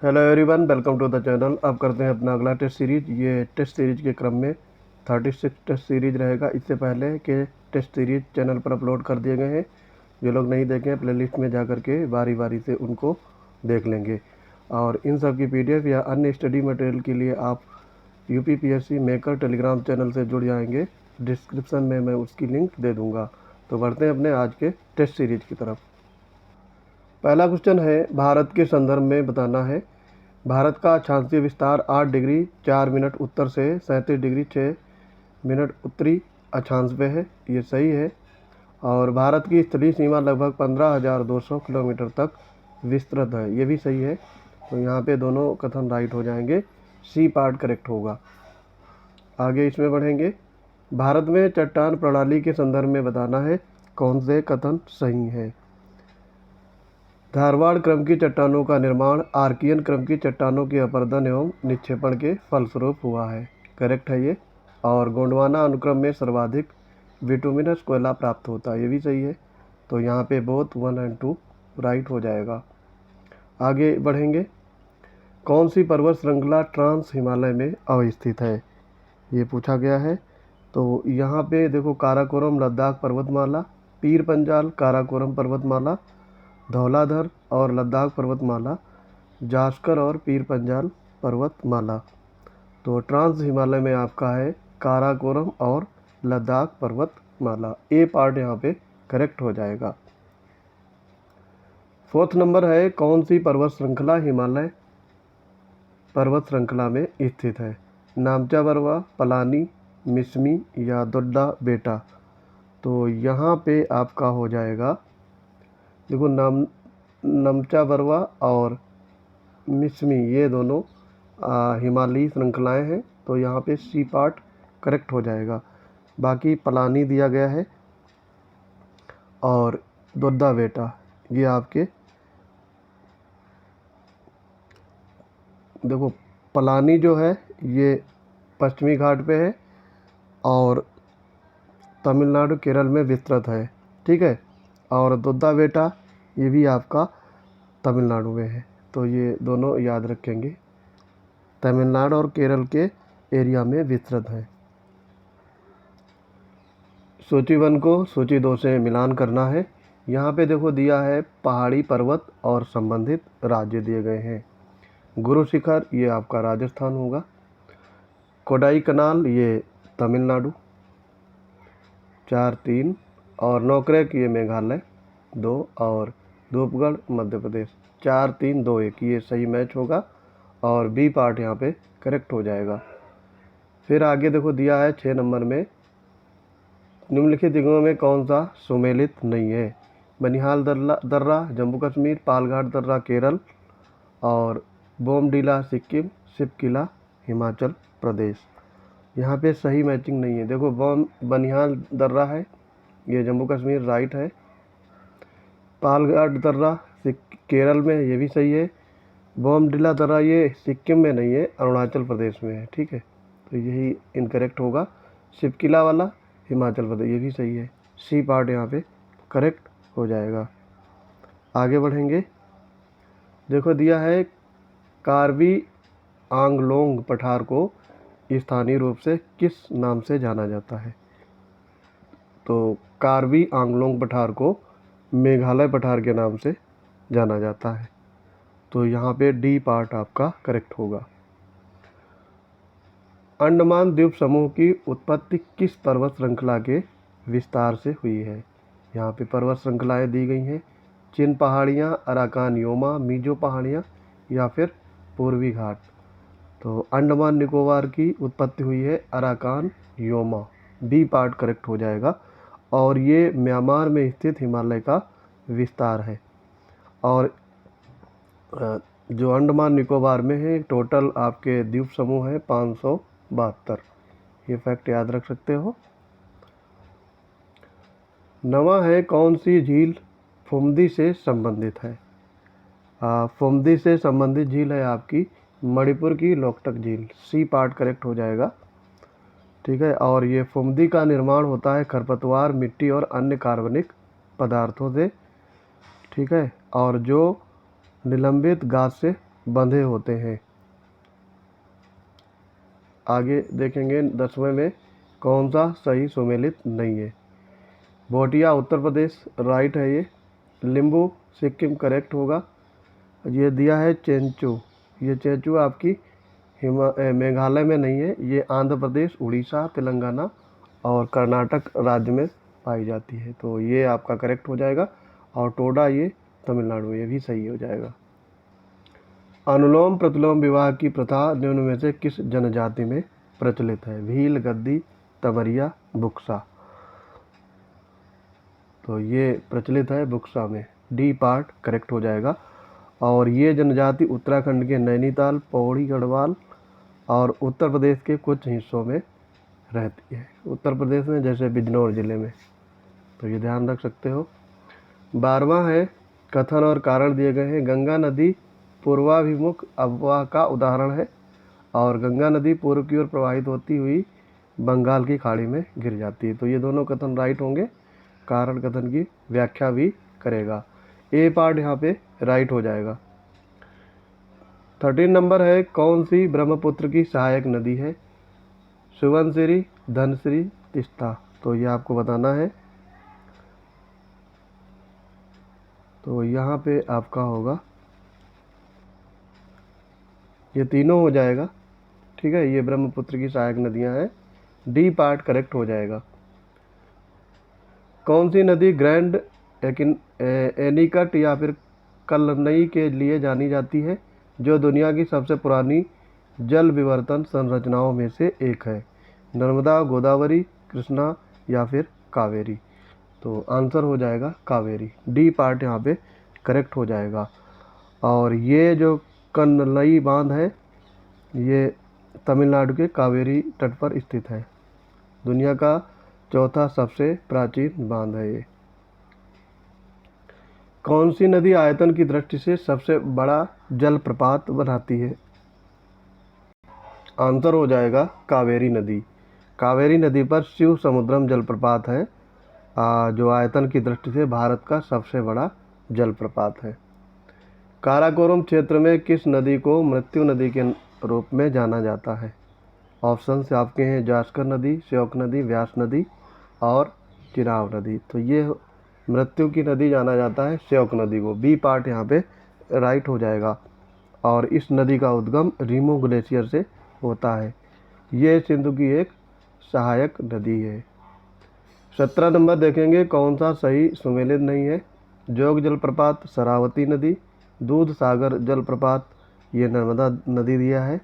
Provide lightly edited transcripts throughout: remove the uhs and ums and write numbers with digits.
Hello everyone, welcome to the channel. अब करते हैं अपना अगला टेस्ट सीरीज। ये टेस्ट सीरीज के क्रम में 36 टेस्ट सीरीज रहेगा। इससे पहले के टेस्ट सीरीज चैनल पर अपलोड कर दिए गए हैं। जो लोग नहीं देखे प्लेलिस्ट में जा कर के बारी बारी से उनको देख लेंगे। और इन सब की पीडीएफ या अन्य स्टडी मटेरियल के लिए आप यूपीपीएससी मेकर टेलीग्राम चैनल से जुड़ जाएंगे। डिस्क्रिप्शन में मैं उसकी लिंक दे दूँगा। तो बढ़ते हैं अपने आज के टेस्ट सीरीज की तरफ। पहला क्वेश्चन है, भारत के संदर्भ में बताना है। भारत का अक्षांशीय विस्तार 8 डिग्री 4 मिनट उत्तर से 37 डिग्री 6 मिनट उत्तरी अक्षांश पे है, ये सही है। और भारत की स्थलीय सीमा लगभग 15,200 किलोमीटर तक विस्तृत है, ये भी सही है। तो यहाँ पे दोनों कथन राइट हो जाएंगे, सी पार्ट करेक्ट होगा। आगे इसमें बढ़ेंगे। भारत में चट्टान प्रणाली के संदर्भ में बताना है, कौन से कथन सही है। धारवाड़ क्रम की चट्टानों का निर्माण आर्कियन क्रम की चट्टानों के अपरदन एवं निक्षेपण के फलस्वरूप हुआ है, करेक्ट है ये। और गोंडवाना अनुक्रम में सर्वाधिक विटुमिनस कोयला प्राप्त होता है, ये भी सही है। तो यहाँ पे बोथ 1 और 2 राइट हो जाएगा। आगे बढ़ेंगे। कौन सी पर्वत श्रृंखला ट्रांस हिमालय में अवस्थित है, ये पूछा गया है। तो यहाँ पे देखो, काराकोरम लद्दाख पर्वतमाला, पीर पंजाल काराकोरम पर्वतमाला, धौलाधर और लद्दाख पर्वतमाला, जास्कर और पीर पंजाल पर्वतमाला। तो ट्रांस हिमालय में आपका है काराकोरम और लद्दाख पर्वतमाला, ए पार्ट यहाँ पे करेक्ट हो जाएगा। फोर्थ नंबर है, कौन सी पर्वत श्रृंखला हिमालय पर्वत श्रृंखला में स्थित है। नामचा बरवा, पलानी, मिसमी या दोड्डा बेटा। तो यहाँ पे आपका हो जाएगा, देखो नमचा बरवा और मिसमी ये दोनों हिमालयी श्रृंखलाएं हैं। तो यहाँ पे सी पार्ट करेक्ट हो जाएगा। बाकी पलानी दिया गया है और दोड्डा बेटा ये आपके, देखो पलानी जो है ये पश्चिमी घाट पे है और तमिलनाडु केरल में विस्तृत है, ठीक है। और दोड्डा बेटा ये भी आपका तमिलनाडु में है। तो ये दोनों याद रखेंगे, तमिलनाडु और केरल के एरिया में विस्तृत है। सूची 1 को सूची 2 से मिलान करना है। यहाँ पे देखो दिया है पहाड़ी पर्वत और संबंधित राज्य दिए गए हैं। गुरु शिखर ये आपका राजस्थान होगा, कोडाई कनाल ये तमिलनाडु 4 3, और नौकरेक ये मेघालय 2, और धूपगढ़ मध्य प्रदेश 4 3 2 1, ये सही मैच होगा और बी पार्ट यहाँ पे करेक्ट हो जाएगा। फिर आगे देखो दिया है 6 नंबर में, निम्नलिखित जगहों में कौन सा सुमेलित नहीं है। बनिहाल दर्रा जम्मू कश्मीर, पालघाट दर्रा केरल, और बोमडीला सिक्किम, शिवकिला हिमाचल प्रदेश। यहाँ पे सही मैचिंग नहीं है। देखो बनिहाल दर्रा है ये जम्मू कश्मीर, राइट है। पालघाट दर्रा केरल में, ये भी सही है। बोमडीला दर्रा ये सिक्किम में नहीं है, अरुणाचल प्रदेश में है, ठीक है। तो यही इनकरेक्ट होगा। शिवकिला वाला हिमाचल प्रदेश, ये भी सही है। सी पार्ट यहाँ पे करेक्ट हो जाएगा। आगे बढ़ेंगे। देखो दिया है कार्बी आंगलोंग पठार को स्थानीय रूप से किस नाम से जाना जाता है। तो कार्बी आंगलोंग पठार को मेघालय पठार के नाम से जाना जाता है। तो यहाँ पे डी पार्ट आपका करेक्ट होगा। अंडमान द्वीप समूह की उत्पत्ति किस पर्वत श्रृंखला के विस्तार से हुई है। यहाँ पे पर्वत श्रृंखलाएं दी गई हैं, चिन पहाड़ियाँ, अराकान योमा, मीजो पहाड़ियाँ या फिर पूर्वी घाट। तो अंडमान निकोबार की उत्पत्ति हुई है Arakan Yoma, B part correct हो जाएगा। और ये म्यांमार में स्थित हिमालय का विस्तार है। और जो अंडमान निकोबार में है टोटल आपके द्वीप समूह है 572, ये फैक्ट याद रख सकते हो। नवा है, कौन सी झील फुमदी से संबंधित है। फुमदी से संबंधित झील है आपकी मणिपुर की लोकटक झील, सी पार्ट करेक्ट हो जाएगा, ठीक है। और ये फुमदी का निर्माण होता है खरपतवार, मिट्टी और अन्य कार्बनिक पदार्थों से, ठीक है। और जो निलंबित गाद से बंधे होते हैं। आगे देखेंगे 10वें में कौन सा सही सुमेलित नहीं है। भोटिया उत्तर प्रदेश राइट है ये। लिम्बू सिक्किम करेक्ट होगा। ये दिया है चेंचू, ये चेंचू आपकी मेघालय में नहीं है, ये आंध्र प्रदेश, उड़ीसा, तेलंगाना और कर्नाटक राज्य में पाई जाती है, तो ये आपका करेक्ट हो जाएगा। और टोडा ये तमिलनाडु, ये भी सही हो जाएगा। अनुलोम प्रतिलोम विवाह की प्रथा निम्न में से किस जनजाति में प्रचलित है। भील, गद्दी, तमरिया, बुक्सा। तो ये प्रचलित है बुक्सा में, डी पार्ट करेक्ट हो जाएगा। और ये जनजाति उत्तराखंड के नैनीताल, पौड़ी गढ़वाल और उत्तर प्रदेश के कुछ हिस्सों में रहती है। उत्तर प्रदेश में जैसे बिजनौर ज़िले में, तो ये ध्यान रख सकते हो। 12वां है कथन और कारण दिए गए हैं। गंगा नदी पूर्वाभिमुख अफवाह का उदाहरण है और गंगा नदी पूर्व की ओर प्रवाहित होती हुई बंगाल की खाड़ी में गिर जाती है, तो ये दोनों कथन राइट होंगे। कारण कथन की व्याख्या भी करेगा। ए पार्ट यहाँ पे राइट हो जाएगा। 13 नंबर है कौन सी ब्रह्मपुत्र की सहायक नदी है। सुबनसिरी, धनसिरी, तीस्ता। तो ये आपको बताना है। तो यहाँ पे आपका होगा, ये तीनों हो जाएगा, ठीक है। ये ब्रह्मपुत्र की सहायक नदियाँ हैं, डी पार्ट करेक्ट हो जाएगा। कौन सी नदी ग्रैंड एनीकट या फिर कल्लनई के लिए जानी जाती है, जो दुनिया की सबसे पुरानी जल विवर्तन संरचनाओं में से एक है। नर्मदा, गोदावरी, कृष्णा या फिर कावेरी। तो आंसर हो जाएगा कावेरी, डी पार्ट यहाँ पे करेक्ट हो जाएगा। और ये जो कन्नलई बांध है, ये तमिलनाडु के कावेरी तट पर स्थित है। दुनिया का चौथा सबसे प्राचीन बांध है ये। कौन सी नदी आयतन की दृष्टि से सबसे बड़ा जलप्रपात बनाती है। आंसर हो जाएगा कावेरी नदी। कावेरी नदी पर शिव समुद्रम जलप्रपात है, जो आयतन की दृष्टि से भारत का सबसे बड़ा जलप्रपात है। काराकोरम क्षेत्र में किस नदी को मृत्यु नदी के रूप में जाना जाता है। ऑप्शन से आपके हैं जास्कर नदी, श्योक नदी, व्यास नदी और चिनाब नदी। तो ये मृत्यु की नदी जाना जाता है श्योक नदी को, बी पार्ट यहाँ पे राइट हो जाएगा। और इस नदी का उद्गम रीमो ग्लेशियर से होता है। ये सिंधु की एक सहायक नदी है। 17 नंबर देखेंगे कौन सा सही सुमेलित नहीं है। जोग जलप्रपात शरावती नदी, दूध सागर जलप्रपात ये नर्मदा नदी दिया है,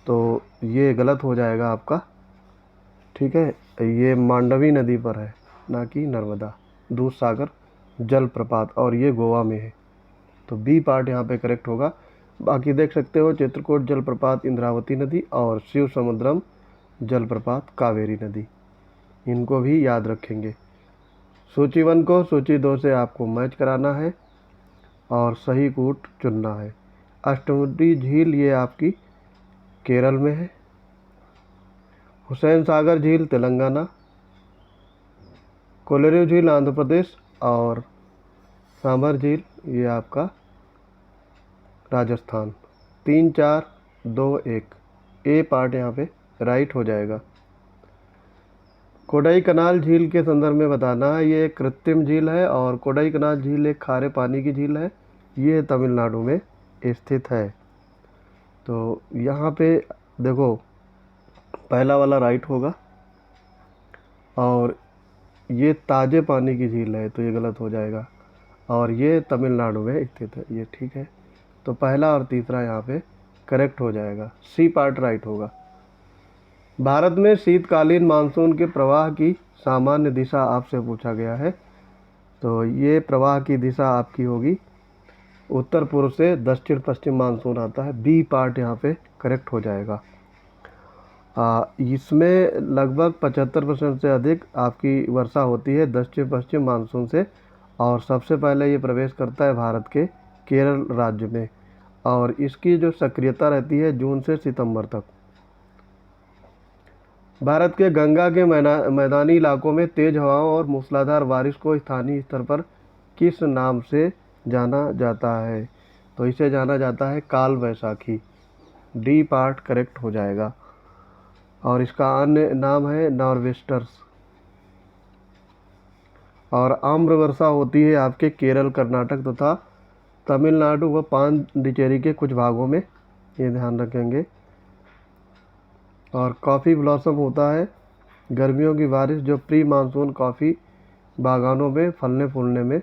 तो ये गलत हो जाएगा आपका, ठीक है। ये मांडवी नदी पर है, ना कि नर्मदा दूध सागर जलप्रपात, और ये गोवा में है, तो बी पार्ट यहाँ पे करेक्ट होगा। बाकी देख सकते हो चित्रकूट जलप्रपात इंद्रावती नदी और शिव समुद्रम जलप्रपात कावेरी नदी, इनको भी याद रखेंगे। सूची 1 को सूची 2 से आपको मैच कराना है और सही कूट चुनना है। अष्टमुडी झील ये आपकी केरल में है। हुसैन सागर झील तेलंगाना, कोलेरू झील आंध्र प्रदेश और सांभर झील ये आपका राजस्थान। 3, 4, 2, 1 ए पार्ट यहाँ पे राइट हो जाएगा। कोडाई कनाल झील के संदर्भ में बताना है, ये एक कृत्रिम झील है और कोडाई कनाल झील एक खारे पानी की झील है, ये तमिलनाडु में स्थित है। तो यहाँ पे देखो पहला वाला राइट होगा, और ये ताजे पानी की झील है तो ये गलत हो जाएगा, और ये तमिलनाडु में स्थित है, ये ठीक है। तो पहला और तीसरा यहाँ पे करेक्ट हो जाएगा, सी पार्ट राइट होगा। भारत में शीतकालीन मानसून के प्रवाह की सामान्य दिशा आपसे पूछा गया है, तो ये प्रवाह की दिशा आपकी होगी उत्तर पूर्व से दक्षिण पश्चिम मानसून आता है, बी पार्ट यहाँ पे करेक्ट हो जाएगा। इसमें लगभग 75% से अधिक आपकी वर्षा होती है दक्षिण पश्चिम मानसून से, और सबसे पहले ये प्रवेश करता है भारत के केरल राज्य में, और इसकी जो सक्रियता रहती है जून से सितंबर तक। भारत के गंगा के मैदानी इलाकों में तेज हवाओं और मूसलाधार बारिश को स्थानीय स्तर पर किस नाम से जाना जाता है। तो इसे जाना जाता है काल वैशाखी। डी पार्ट करेक्ट हो जाएगा। और इसका अन्य नाम है नॉर्वेस्टर्स। और आम्र वर्षा होती है आपके केरल, कर्नाटक तथा तमिलनाडु व पांडिचेरी के कुछ भागों में, ये ध्यान रखेंगे। और कॉफ़ी ब्लॉसम होता है गर्मियों की बारिश, जो प्री मानसून कॉफ़ी बागानों में फलने फूलने में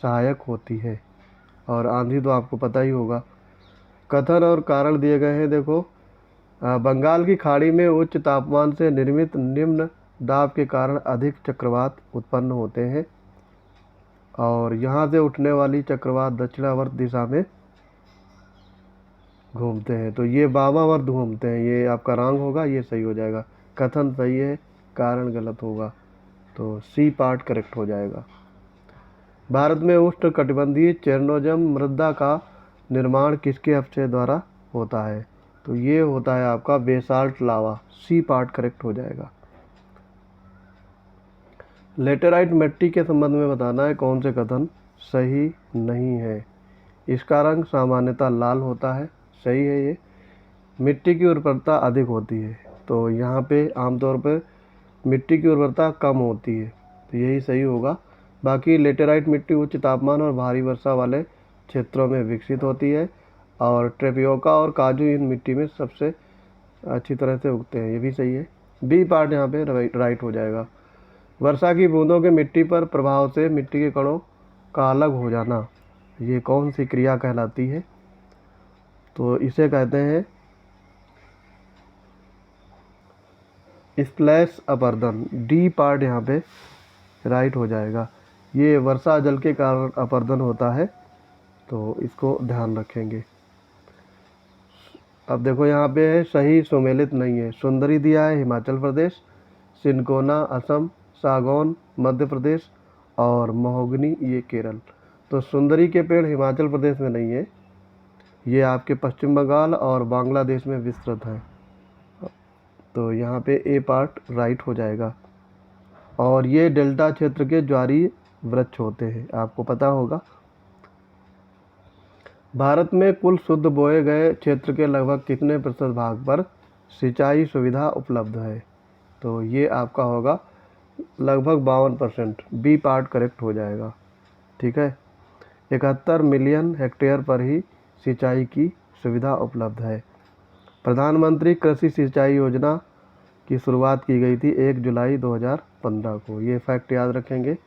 सहायक होती है। और आंधी तो आपको पता ही होगा। कथन और कारण दिए गए हैं, देखो। बंगाल की खाड़ी में उच्च तापमान से निर्मित निम्न दाब के कारण अधिक चक्रवात उत्पन्न होते हैं और यहाँ से उठने वाली चक्रवात दक्षिणावर्त दिशा में घूमते हैं। तो ये वामावर्त घूमते हैं, ये आपका रॉन्ग होगा, ये सही हो जाएगा। कथन सही है, कारण गलत होगा। तो सी पार्ट करेक्ट हो जाएगा। भारत में उष्णकटिबंधीय चेरनोजम मृदा का निर्माण किसके अपक्षय द्वारा होता है? तो ये होता है आपका बेसाल्ट लावा। सी पार्ट करेक्ट हो जाएगा। लेटेराइट मिट्टी के संबंध में बताना है कौन से कथन सही नहीं है। इसका रंग सामान्यतः लाल होता है, सही है ये। मिट्टी की उर्वरता अधिक होती है, तो यहाँ पे आमतौर पर मिट्टी की उर्वरता कम होती है, तो यही सही होगा। बाकी लेटेराइट मिट्टी उच्च तापमान और भारी वर्षा वाले क्षेत्रों में विकसित होती है और ट्रेपियोका और काजू इन मिट्टी में सबसे अच्छी तरह से उगते हैं, ये भी सही है। बी पार्ट यहाँ पे राइट हो जाएगा। वर्षा की बूंदों के मिट्टी पर प्रभाव से मिट्टी के कणों का अलग हो जाना, ये कौन सी क्रिया कहलाती है? तो इसे कहते हैं स्प्लैश अपर्दन। डी पार्ट यहाँ पे राइट हो जाएगा। ये वर्षा जल के कारण अपर्दन होता है, तो इसको ध्यान रखेंगे। अब देखो यहाँ पे है सही सुमेलित नहीं है। सुंदरी दिया है हिमाचल प्रदेश, सिनकोना असम, सागौन मध्य प्रदेश और महोगनी ये केरल। तो सुंदरी के पेड़ हिमाचल प्रदेश में नहीं है, ये आपके पश्चिम बंगाल और बांग्लादेश में विस्तृत है। तो यहाँ पे ए पार्ट राइट हो जाएगा। और ये डेल्टा क्षेत्र के ज्वारीय वृक्ष होते हैं, आपको पता होगा। भारत में कुल शुद्ध बोए गए क्षेत्र के लगभग कितने प्रतिशत भाग पर सिंचाई सुविधा उपलब्ध है? तो ये आपका होगा लगभग 52%। बी पार्ट करेक्ट हो जाएगा। ठीक है, 71 मिलियन हेक्टेयर पर ही सिंचाई की सुविधा उपलब्ध है। प्रधानमंत्री कृषि सिंचाई योजना की शुरुआत की गई थी 1 जुलाई 2015 को, ये फैक्ट याद रखेंगे।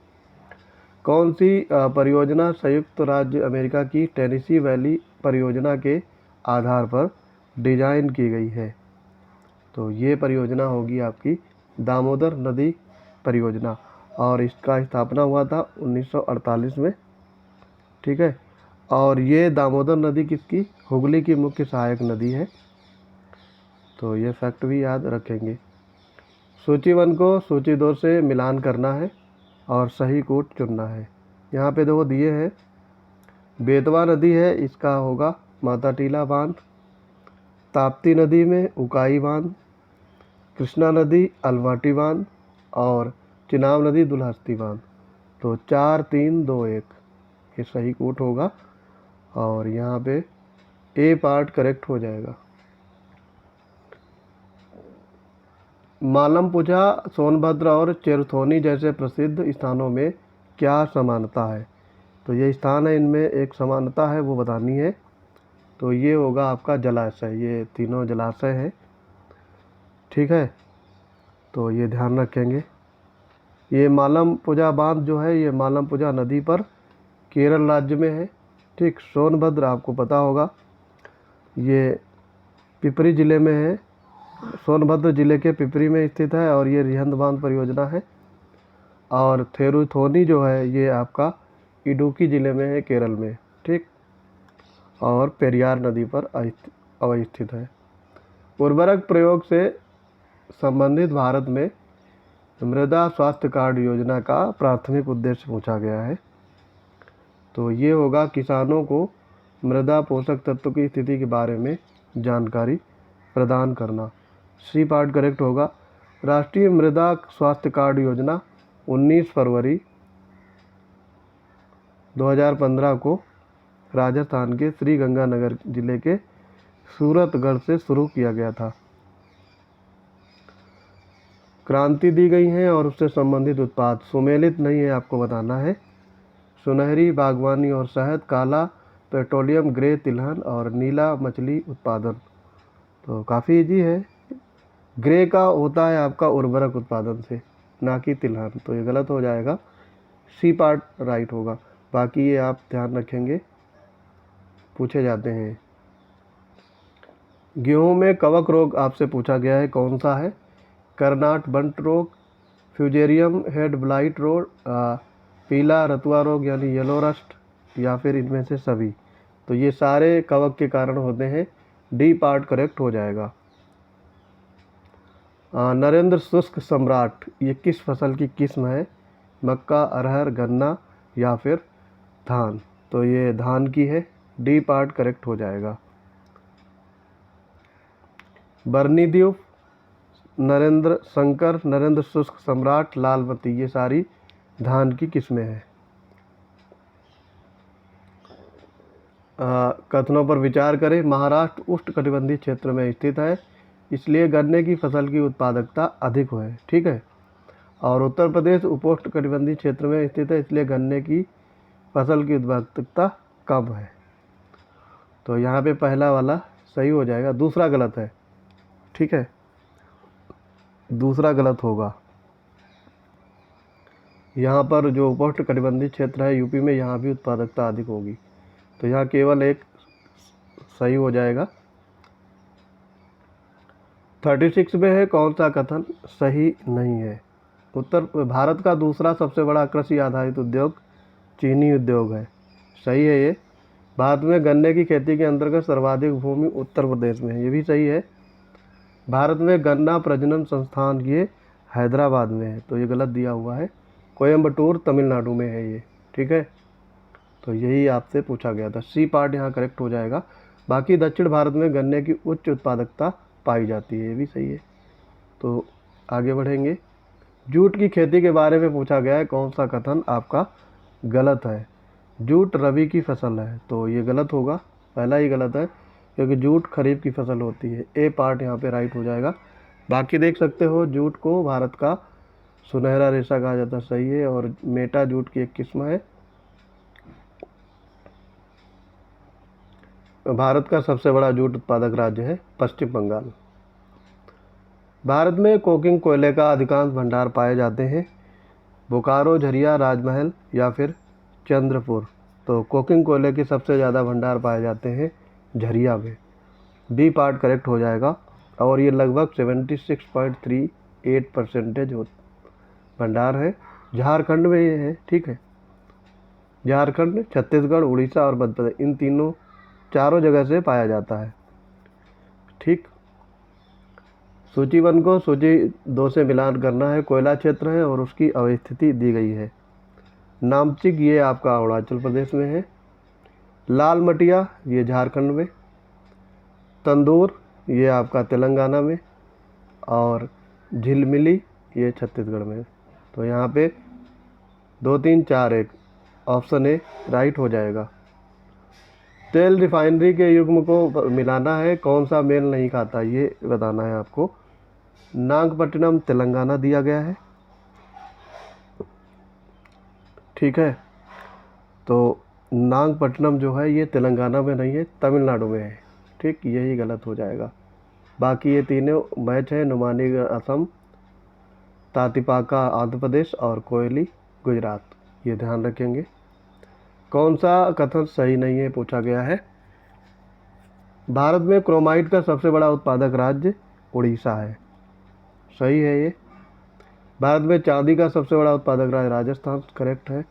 कौन सी परियोजना संयुक्त राज्य अमेरिका की टेनेसी वैली परियोजना के आधार पर डिजाइन की गई है? तो ये परियोजना होगी आपकी दामोदर नदी परियोजना और इसका स्थापना हुआ था 1948 में। ठीक है, और ये दामोदर नदी किसकी? हुगली की मुख्य सहायक नदी है, तो ये फैक्ट भी याद रखेंगे। सूची 1 को सूची 2 से मिलान करना है और सही कूट चुनना है। यहाँ पे दो दिए हैं। बेतवा नदी है, इसका होगा माता टीला बांध। ताप्ती नदी में उकाई बांध। कृष्णा नदी अलमाटी बांध और चिनाब नदी दुल्हस्ती बांध। तो 4 3 2 1 ये सही कूट होगा और यहाँ पे ए पार्ट करेक्ट हो जाएगा। मालमपुझा, सोनभद्र और चेरुथोनी जैसे प्रसिद्ध स्थानों में क्या समानता है? तो ये स्थान है, इनमें एक समानता है, वो बतानी है। तो ये होगा आपका जलाशय, ये तीनों जलाशय हैं। ठीक है, तो ये ध्यान रखेंगे। ये मालमपुझा बांध जो है, ये मालमपुझा नदी पर केरल राज्य में है। ठीक, सोनभद्र आपको पता होगा, ये पिपरी ज़िले में है, सोनभद्र ज़िले के पिपरी में स्थित है और ये रिहंद बांध परियोजना है। और थेरुथोनी जो है ये आपका इडुक्की ज़िले में है, केरल में। ठीक, और पेरियार नदी पर अवस्थित है। उर्वरक प्रयोग से संबंधित भारत में मृदा स्वास्थ्य कार्ड योजना का प्राथमिक उद्देश्य पूछा गया है। तो ये होगा किसानों को मृदा पोषक तत्व की स्थिति के बारे में जानकारी प्रदान करना। सी पार्ट करेक्ट होगा। राष्ट्रीय मृदा स्वास्थ्य कार्ड योजना 19 फरवरी 2015 को राजस्थान के श्री गंगानगर जिले के सूरतगढ़ से शुरू किया गया था। क्रांति दी गई है और उससे संबंधित उत्पाद सुमेलित नहीं है, आपको बताना है। सुनहरी बागवानी और शहद, काला पेट्रोलियम, ग्रे तिलहन और नीला मछली उत्पादन। तो काफ़ी इजी है। ग्रे का होता है आपका उर्वरक उत्पादन से, ना कि तिलहन, तो ये गलत हो जाएगा। सी पार्ट राइट होगा। बाकी ये आप ध्यान रखेंगे, पूछे जाते हैं। गेहूं में कवक रोग आपसे पूछा गया है, कौन सा है? करनाट बंट रोग, फ्यूजेरियम हेड ब्लाइट रोग, पीला रतुआ रोग यानी येलो रस्ट, या फिर इनमें से सभी। तो ये सारे कवक के कारण होते हैं। डी पार्ट करेक्ट हो जाएगा। नरेंद्र शुष्क सम्राट ये किस फसल की किस्म है? मक्का, अरहर, गन्ना या फिर धान? तो ये धान की है। डी पार्ट करेक्ट हो जाएगा। बर्नीद्वीप, नरेंद्र शंकर, नरेंद्र शुष्क सम्राट, लालमती, ये सारी धान की किस्में हैं। कथनों पर विचार करें। महाराष्ट्र उष्णकटिबंधीय क्षेत्र में स्थित है, इसलिए गन्ने की फसल की उत्पादकता अधिक है, ठीक है। और उत्तर प्रदेश उपोष्णकटिबंधीय क्षेत्र में स्थित है, इसलिए गन्ने की फसल की उत्पादकता कम है। तो यहाँ पे पहला वाला सही हो जाएगा, दूसरा गलत है, ठीक है, दूसरा गलत होगा। यहाँ पर जो उपोष्णकटिबंधीय क्षेत्र है यूपी में, यहाँ भी उत्पादकता अधिक होगी, तो यहाँ केवल एक सही हो जाएगा। 36 में है, कौन सा कथन सही नहीं है? उत्तर भारत का दूसरा सबसे बड़ा कृषि आधारित उद्योग चीनी उद्योग है, सही है ये। भारत में गन्ने की खेती के अंतर्गत सर्वाधिक भूमि उत्तर प्रदेश में है, ये भी सही है। भारत में गन्ना प्रजनन संस्थान ये हैदराबाद में है, तो ये गलत दिया हुआ है। कोयम्बटूर तमिलनाडु में है ये, ठीक है। तो यही आपसे पूछा गया था। सी पार्ट यहाँ करेक्ट हो जाएगा। बाकी दक्षिण भारत में गन्ने की उच्च उत्पादकता पाई जाती है, ये भी सही है। तो आगे बढ़ेंगे। जूट की खेती के बारे में पूछा गया है, कौन सा कथन आपका गलत है? जूट रबी की फसल है, तो ये गलत होगा, पहला ही गलत है, क्योंकि जूट खरीफ की फसल होती है। ए पार्ट यहाँ पे राइट हो जाएगा। बाकी देख सकते हो, जूट को भारत का सुनहरा रेशा कहा जाता है, सही है। और मेटा जूट की एक किस्म है। भारत का सबसे बड़ा जूट उत्पादक राज्य है पश्चिम बंगाल। भारत में कोकिंग कोयले का अधिकांश भंडार पाए जाते हैं, बोकारो, झरिया, राजमहल या फिर चंद्रपुर। तो कोकिंग कोयले के सबसे ज़्यादा भंडार पाए जाते हैं झरिया में। बी पार्ट करेक्ट हो जाएगा। और ये लगभग 76.38% हो भंडार है। झारखंड में ये है, ठीक है। झारखंड, छत्तीसगढ़, उड़ीसा और मध्य प्रदेश, इन चारों जगह से पाया जाता है, ठीक। सूची 1 को सूची 2 से मिलान करना है। कोयला क्षेत्र है और उसकी अवस्थिति दी गई है। नामचिक ये आपका अरुणाचल प्रदेश में है। लाल मटिया ये झारखंड में। तंदूर ये आपका तेलंगाना में। और झिलमिली ये छत्तीसगढ़ में। तो यहाँ पे 2 3 4 1 ऑप्शन ए राइट हो जाएगा। तेल रिफाइनरी के युग्म को मिलाना है, कौन सा मेल नहीं खाता ये बताना है आपको। नागपट्टिनम तेलंगाना दिया गया है, ठीक है। तो नागपट्टिनम जो है ये तेलंगाना में नहीं है, तमिलनाडु में है, ठीक। यही गलत हो जाएगा। बाकी ये तीनों मैच है। नुमानीगढ़ असम, तातिपाका आंध्र प्रदेश और कोयली गुजरात, ये ध्यान रखेंगे। कौन सा कथन सही नहीं है पूछा गया है। भारत में क्रोमाइट का सबसे बड़ा उत्पादक राज्य उड़ीसा है, सही है ये। भारत में चांदी का सबसे बड़ा उत्पादक राज्य राजस्थान, करेक्ट है।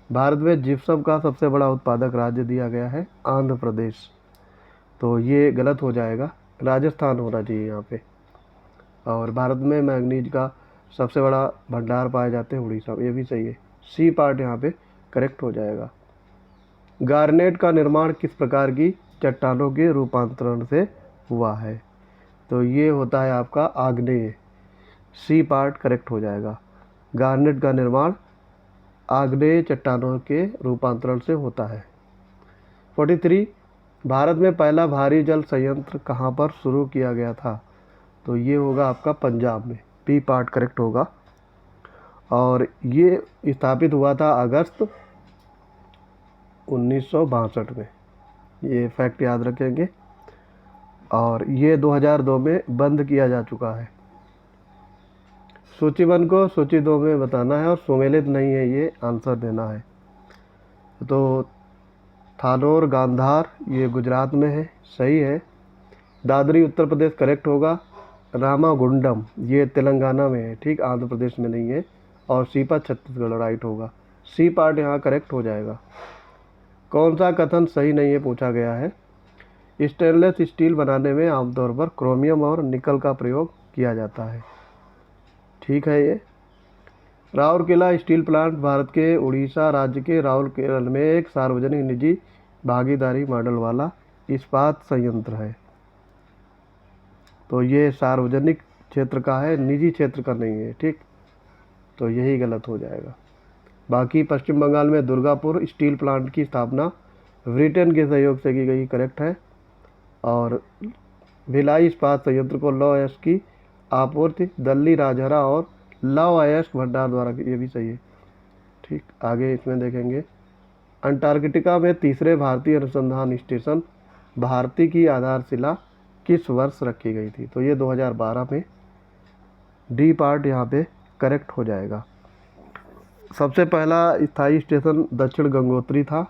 भारत में जिप्सम का सबसे बड़ा उत्पादक राज्य दिया गया है आंध्र प्रदेश, तो ये गलत हो जाएगा, राजस्थान होना चाहिए यहाँ पे। और भारत में मैंगनीज का सबसे बड़ा भंडार पाए जाते हैं उड़ीसा, ये भी सही है। सी पार्ट यहाँ पे करेक्ट हो जाएगा। गार्नेट का निर्माण किस प्रकार की चट्टानों के रूपांतरण से हुआ है? तो ये होता है आपका आग्नेय। सी पार्ट करेक्ट हो जाएगा। गार्नेट का निर्माण आग्नेय चट्टानों के रूपांतरण से होता है। 43, भारत में पहला भारी जल संयंत्र कहाँ पर शुरू किया गया था? तो ये होगा आपका पंजाब में। बी पार्ट करेक्ट होगा। और ये स्थापित हुआ था अगस्त 1962 में। ये फैक्ट याद रखेंगे। और ये 2002 में बंद किया जा चुका है। सूची 1 को सूची 2 में बताना है और सुमेलित नहीं है, ये आंसर देना है। तो थानोर गांधार ये गुजरात में है, सही है। दादरी उत्तर प्रदेश करेक्ट होगा। रामागुंडम ये तेलंगाना में है, ठीक, आंध्र प्रदेश में नहीं है। और सीपत छत्तीसगढ़ राइट होगा। सी पार्ट यहाँ करेक्ट हो जाएगा। कौन सा कथन सही नहीं है पूछा गया है? स्टेनलेस स्टील बनाने में आमतौर पर क्रोमियम और निकल का प्रयोग किया जाता है, ठीक है ये। राउरकेला स्टील प्लांट भारत के उड़ीसा राज्य के राउरकेला में एक सार्वजनिक निजी भागीदारी मॉडल वाला इस्पात संयंत्र है। तो ये सार्वजनिक क्षेत्र का है, निजी क्षेत्र का नहीं है, ठीक। तो यही गलत हो जाएगा। बाकी पश्चिम बंगाल में दुर्गापुर स्टील प्लांट की स्थापना ब्रिटेन के सहयोग से की गई, करेक्ट है। और भिलाई इस्पात संयंत्र को लौह अयस्क की आपूर्ति दिल्ली राजहरा और लौह अयस्क भंडार द्वारा, ये भी सही है, ठीक। आगे इसमें देखेंगे। अंटार्कटिका में तीसरे भारतीय अनुसंधान स्टेशन भारती की आधारशिला किस वर्ष रखी गई थी? तो ये 2012 में। डी पार्ट यहाँ पे करेक्ट हो जाएगा। सबसे पहला स्थायी स्टेशन दक्षिण गंगोत्री था,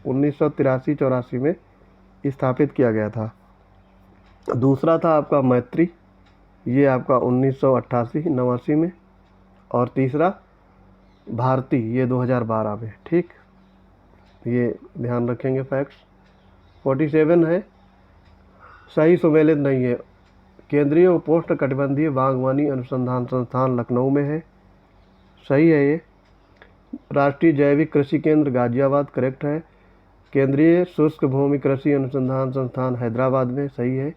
1983-84 में स्थापित किया गया था। दूसरा था आपका मैत्री, ये आपका 1988-89 में। और तीसरा भारती, ये 2012 में, ठीक। ये ध्यान रखेंगे फैक्ट्स। 47 है, सही सुमेलित नहीं है। केंद्रीय उपोष्ण कटिबंधीय बागवानी अनुसंधान संस्थान लखनऊ में है, सही है ये। राष्ट्रीय जैविक कृषि केंद्र गाजियाबाद करेक्ट है। केंद्रीय शुष्क भूमि कृषि अनुसंधान संस्थान हैदराबाद में, सही है।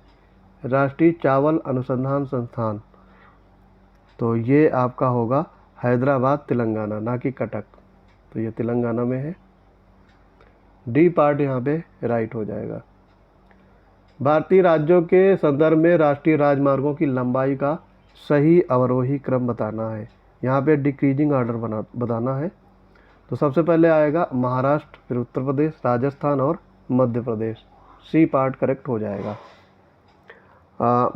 राष्ट्रीय चावल अनुसंधान संस्थान, तो ये आपका होगा हैदराबाद तेलंगाना, ना कि कटक। तो ये तेलंगाना में है। डी पार्ट यहाँ पे राइट हो जाएगा। भारतीय राज्यों के संदर्भ में राष्ट्रीय राजमार्गों की लंबाई का सही अवरोही क्रम बताना है। यहाँ पे डिक्रीजिंग ऑर्डर बताना है। तो सबसे पहले आएगा महाराष्ट्र, फिर उत्तर प्रदेश, राजस्थान और Madhya Pradesh. C part correct हो जाएगा।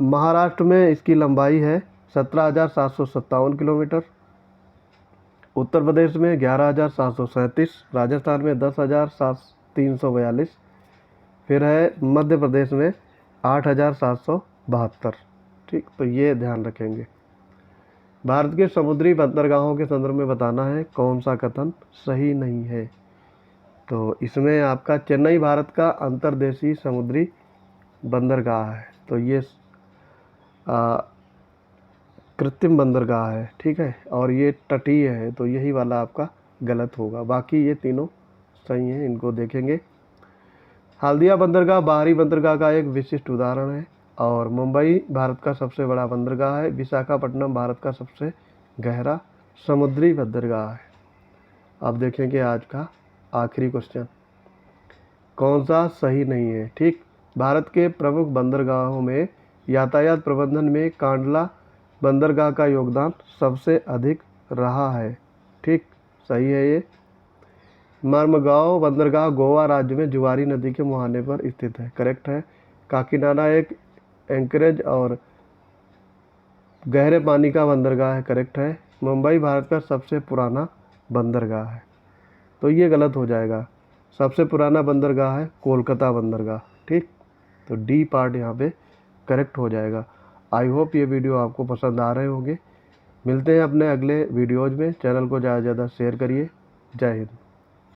महाराष्ट्र में इसकी लंबाई है 17,757 किलोमीटर, उत्तर प्रदेश में 11,737, राजस्थान में 10,342, फिर है मध्य प्रदेश में 8,772, ठीक। तो ये ध्यान रखेंगे। भारत के समुद्री बंदरगाहों के संदर्भ में बताना है कौन सा कथन सही नहीं है। तो इसमें आपका चेन्नई भारत का अंतर्देशीय समुद्री बंदरगाह है, तो ये कृत्रिम बंदरगाह है, ठीक है। और ये तटीय है, तो यही वाला आपका गलत होगा। बाकी ये तीनों सही हैं, इनको देखेंगे। हल्दिया बंदरगाह बाहरी बंदरगाह का एक विशिष्ट उदाहरण है। और मुंबई भारत का सबसे बड़ा बंदरगाह है। विशाखापट्टनम भारत का सबसे गहरा समुद्री बंदरगाह है। अब देखेंगे आज का आखिरी क्वेश्चन, कौन सा सही नहीं है, ठीक। भारत के प्रमुख बंदरगाहों में यातायात प्रबंधन में कांडला बंदरगाह का योगदान सबसे अधिक रहा है, ठीक, सही है ये। मर्मगांव बंदरगाह गोवा राज्य में जुआरी नदी के मुहाने पर स्थित है, करेक्ट है। काकीनाडा एक एंकरेज और गहरे पानी का बंदरगाह है, करेक्ट है। मुंबई भारत का सबसे पुराना बंदरगाह है, तो ये गलत हो जाएगा। सबसे पुराना बंदरगाह है कोलकाता बंदरगाह, ठीक। तो डी पार्ट यहाँ पे करेक्ट हो जाएगा। आई होप ये वीडियो आपको पसंद आ रहे होंगे। मिलते हैं अपने अगले वीडियोज़ में। चैनल को ज़्यादा से ज़्यादा शेयर करिए। जय हिंद।